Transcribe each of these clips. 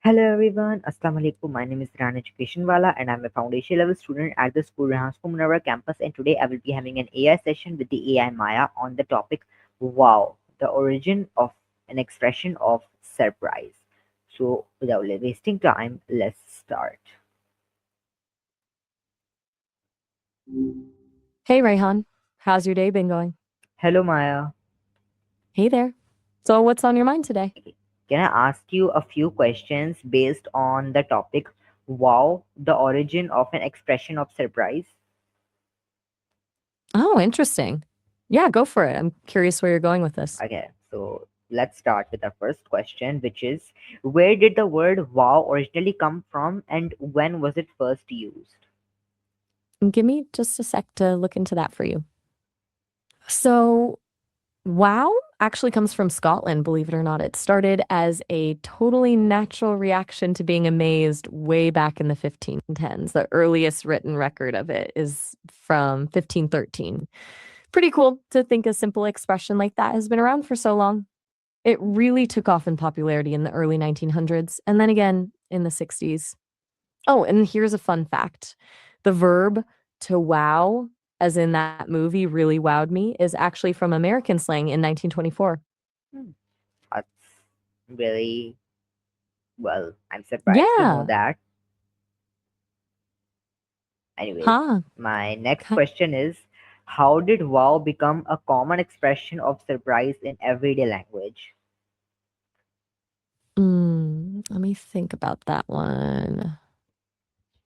Hello everyone, Assalamu alaikum. My name is Ran Education Wala and I'm a foundation level student at the School Rehansco Munawar campus, and today I will be having an AI session with the AI Maya on the topic Wow, the origin of an expression of surprise. So without wasting time, let's start. Hey Rayhan, how's your day been going? Hello Maya, Hey there. So what's on your mind today? can I ask you a few questions based on the topic Wow, the origin of an expression of surprise? Oh, interesting. Yeah, go for it. I'm curious where you're going with this. Okay, so let's start with the first question, which is where did the word wow originally come from and when was it first used? Give me just a sec to look into that for you. So, wow actually comes from Scotland, believe it or not. It started as a totally natural reaction to being amazed way back in the 1510s. The earliest written record of it is from 1513. Pretty cool to think a simple expression like that has been around for so long. It really took off in popularity in the early 1900s and then again in the 60s. Oh, and here's a fun fact. The verb to wow, as in that movie really wowed me, is actually from American slang in 1924. Hmm, that's really well, I'm surprised to know Yeah. that. Anyways, Huh. my next Ki- question is how did wow become a common expression of surprise in everyday language? Let me think about that one.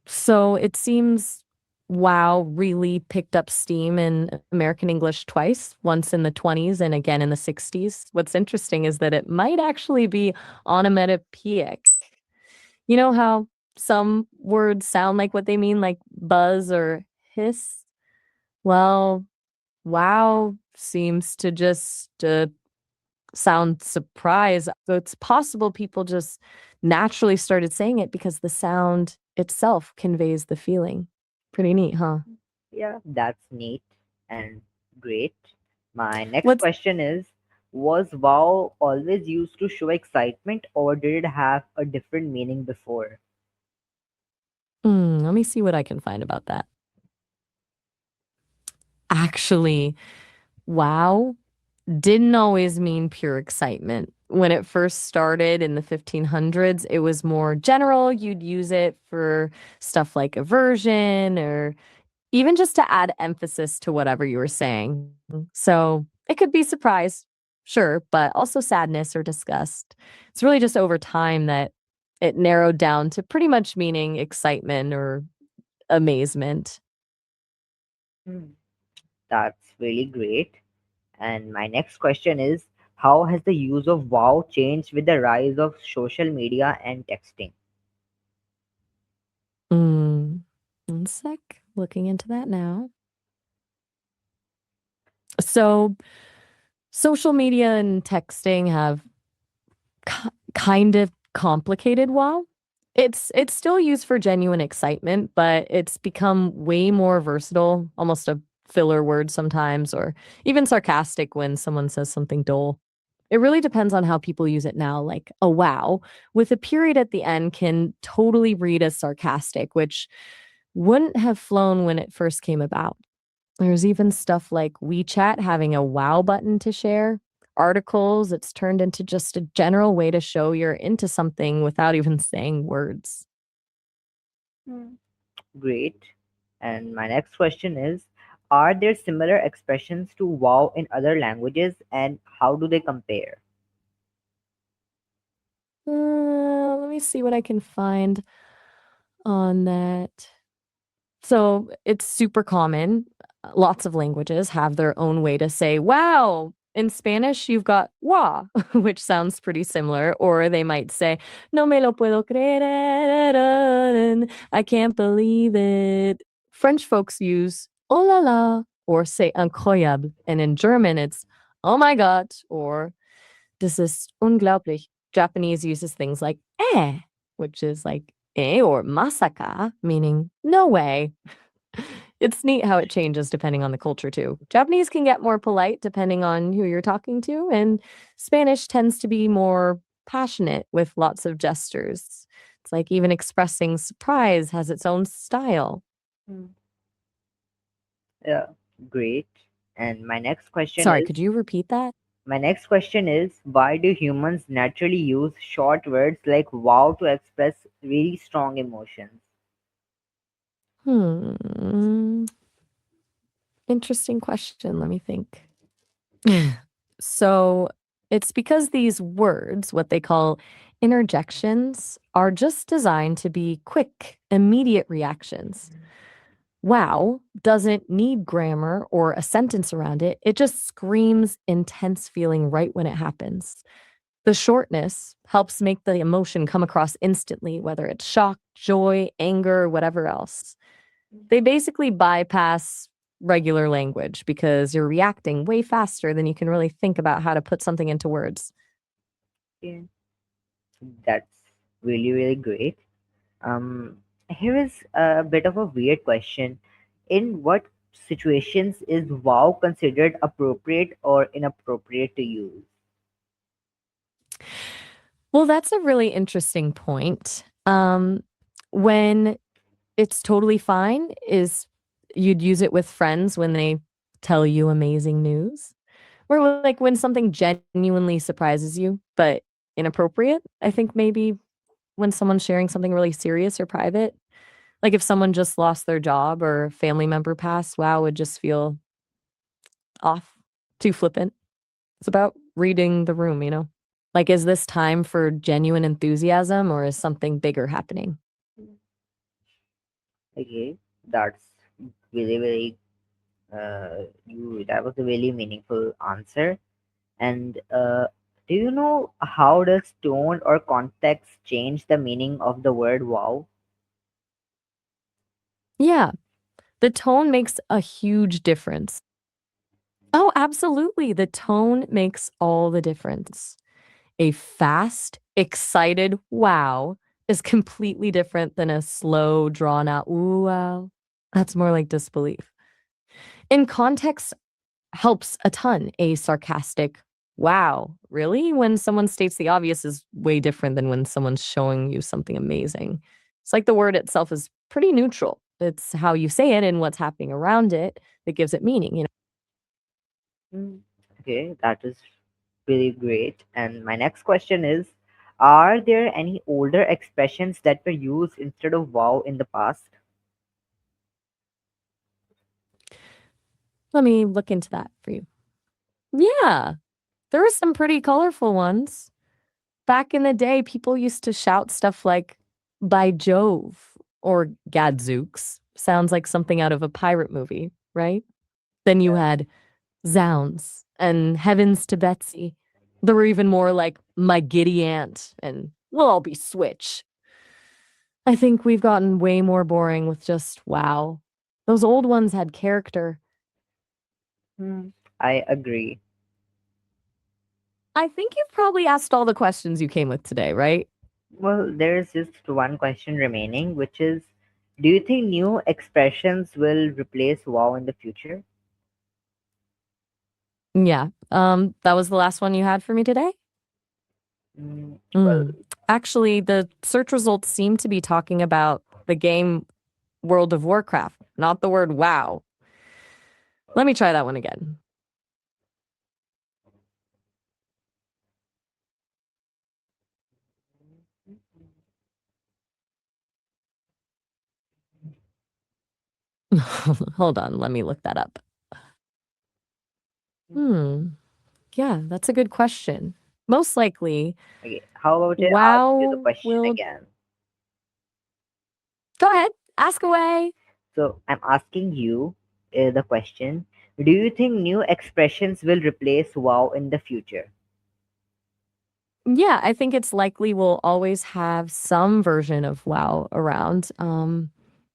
So it seems wow really picked up steam in American English twice, once in the 20s and again in the 60s. What's interesting is that it might actually be onomatopoeic. You know how some words sound like what they mean, like buzz or hiss? Well, wow seems to just sound surprise. So it's possible people just naturally started saying it because the sound itself conveys the feeling. Pretty neat, huh? Yeah, that's neat and great. My next What's question is was wow always used to show excitement or did it have a different meaning before? let me see what I can find about that. Actually, wow didn't always mean pure excitement. When it first started in the 1500s, it was more general. You'd use it for stuff like aversion or even just to add emphasis to whatever you were saying. So it could be surprise, sure, but also sadness or disgust. It's really just over time that it narrowed down to pretty much meaning excitement or amazement. Hmm, that's really great. And my next question is how has the use of wow changed with the rise of social media and texting? Mm, one sec, looking into that now. So, social media and texting have kind of complicated WoW. It's still used for genuine excitement, but it's become way more versatile, almost a filler word sometimes, or even sarcastic when someone says something dull. It really depends on how people use it now. Like a wow with a period at the end can totally read as sarcastic, which wouldn't have flown when it first came about. There's even stuff like WeChat having a wow button to share. Articles, it's turned into just a general way to show you're into something without even saying words. Hmm, great. And my next question is are there similar expressions to wow in other languages and how do they compare? Let me see what I can find on that. So it's super common. Lots of languages have their own way to say wow. In Spanish, you've got wa, which sounds pretty similar. Or they might say, no me lo puedo creer. I can't believe it. French folks use oh la la or say incroyable. And in German, it's oh my God or das ist unglaublich. Japanese uses things like which is like or masaka, meaning no way. It's neat how it changes depending on the culture too. Japanese can get more polite depending on who you're talking to, and Spanish tends to be more passionate with lots of gestures. It's like even expressing surprise has its own style. Hmm. Yeah, great. And Sorry, could you repeat that? my next question is, why do humans naturally use short words like wow to express really strong emotions? Hmm. Interesting question. Let me think. So it's because these words, what they call interjections, are just designed to be quick, immediate reactions. Wow doesn't need grammar or a sentence around it. It just screams intense feeling right when it happens. The shortness helps make the emotion come across instantly, whether it's shock, joy, anger, whatever else. They basically bypass regular language because you're reacting way faster than you can really think about how to put something into words. Yeah, that's really, really great. Here is a bit of a weird question. In what situations is wow considered appropriate or inappropriate to use? Well, that's a really interesting point. When it's totally fine is you'd use it with friends when they tell you amazing news, or like when something genuinely surprises you, but inappropriate. I think maybe when someone's sharing something really serious or private, like if someone just lost their job or a family member passed, wow would just feel off, too flippant. It's about reading the room, you know? Like, is this time for genuine enthusiasm or is something bigger happening? Okay, that's really, very you that was a really meaningful answer. And do you know how does tone or context change the meaning of the word wow? Yeah, the tone makes a huge difference. Oh, absolutely. The tone makes all the difference. A fast, excited wow is completely different than a slow, drawn out ooh wow. That's more like disbelief. In context helps a ton. A sarcastic wow, really? When someone states the obvious is way different than when someone's showing you something amazing. It's like the word itself is pretty neutral. It's how you say it and what's happening around it that gives it meaning, you know. Mm, okay, that is really great. And my next question is, are there any older expressions that were used instead of wow in the past? Let me look into that for you. Yeah, there were some pretty colorful ones. Back in the day, people used to shout stuff like, by Jove, or Gadzooks. Sounds like something out of a pirate movie, right? Then you had Zounds and Heavens to Betsy. There were even more like, my giddy aunt, and we'll all be Switch. I think we've gotten way more boring with just wow. Those old ones had character. Hmm, I agree. I think you've probably asked all the questions you came with today, right? Well, there is just one question remaining, which is, do you think new expressions will replace wow in the future? Yeah. That was the last one you had for me today? Mm, well, Mm. Actually, the search results seem to be talking about the game World of Warcraft, not the word wow. Let me try that one again. Hold on, let me look that up. Hmm. Yeah, that's a good question. Most likely, okay, how about I ask you the wow question will. again? Go ahead, ask away. So I'm asking you the question: do you think new expressions will replace wow in the future? Yeah, I think it's likely we'll always have some version of wow around.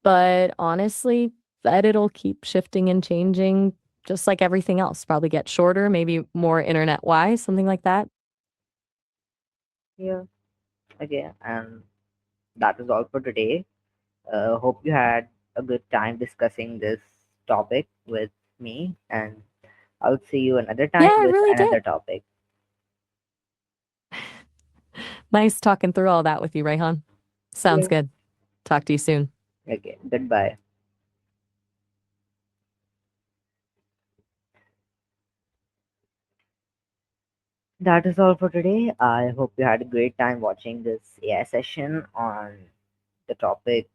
But honestly, that it'll keep shifting and changing just like everything else. Probably get shorter, maybe more internet wise, something like that. Yeah. Okay, and that is all for today. Hope you had a good time discussing this topic with me, and I'll see you another Yeah, time I with really another did. topic. Nice talking through all that with you, Rayhan. Sounds Yeah. good. Talk to you soon. Okay, goodbye. That is all for today. I hope you had a great time watching this AI session on the topic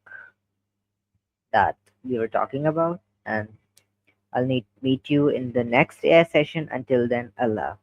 that we were talking about. And I'll meet you in the next AI session. Until then, Allah.